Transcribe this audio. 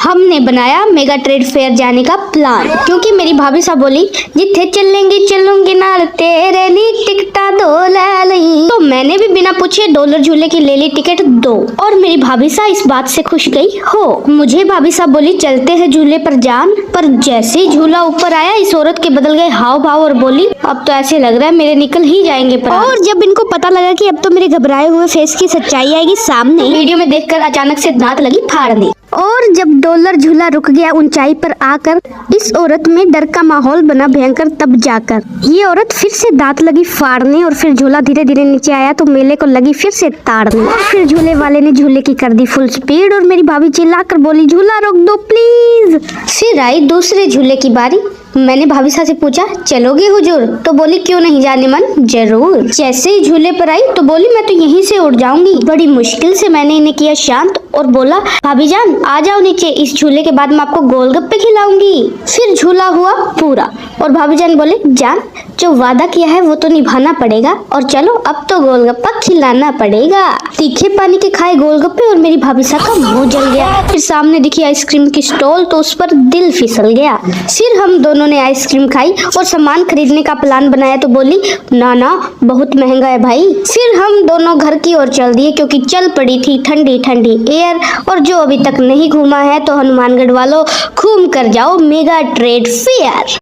हमने बनाया mega trade fair जाने का प्लान, क्योंकि मेरी भाभी साहब बोली जिथे चलेंगी चलूंगी नाल तेरे ली टिकटा दो ले ली। तो मैंने भी बिना पूछे डॉलर झूले की ले ली टिकट 2 और मेरी भाभी साहब इस बात से खुश गई हो। मुझे भाभी साहब बोली चलते हैं झूले पर जान, पर जैसे ही झूला ऊपर आया इस औरत के बदल गए हाव भाव और बोली अब तो ऐसे लग रहा है मेरे निकल ही जाएंगे प्राण। और जब इनको पता लगा कि अब तो मेरे घबराए हुए फेस की सच्चाई आएगी सामने, वीडियो में देखकर अचानक से दांत लगी फाड़ने। और जब डॉलर झूला रुक गया ऊंचाई पर आकर, इस औरत में डर का माहौल बना भयंकर। तब जाकर ये औरत फिर से दांत लगी फाड़ने और फिर झूला धीरे धीरे नीचे आया तो मेले को लगी फिर से ताड़ने। और फिर झूले वाले ने झूले की कर दी फुल स्पीड और मेरी भाभी चिल्लाकर बोली झूला रोक दो प्लीज। फिर आई दूसरे झूले की बारी। मैंने भाभी साहब से पूछा चलोगे हुजूर? तो बोली क्यों नहीं जाने मन, जरूर। जैसे ही झूले पर आई तो बोली मैं तो यहीं से उड़ जाऊंगी। बड़ी मुश्किल से मैंने इन्हें किया शांत और बोला भाभी जान आ जाओ नीचे, इस झूले के बाद मैं आपको गोलगप्पे खिलाऊंगी। फिर झूला हुआ पूरा और भाभी जान बोले जान जो वादा किया है वो तो निभाना पड़ेगा और चलो अब तो गोलगप्पा खिलाना पड़ेगा। तीखे पानी के खाए गोलगप्पे और मेरी भाभी साहब का मुंह जल गया। फिर सामने दिखी आइसक्रीम की स्टॉल तो उस पर दिल फिसल गया। फिर हम दोनों ने आइसक्रीम खाई और सामान खरीदने का प्लान बनाया तो बोली ना ना बहुत महंगा है भाई। फिर हम दोनों घर की ओर चल दिए क्योंकि चल पड़ी थी ठंडी ठंडी एयर। और जो अभी तक नहीं घूमा है तो हनुमानगढ़ वालों घूम कर जाओ मेगा ट्रेड फेयर।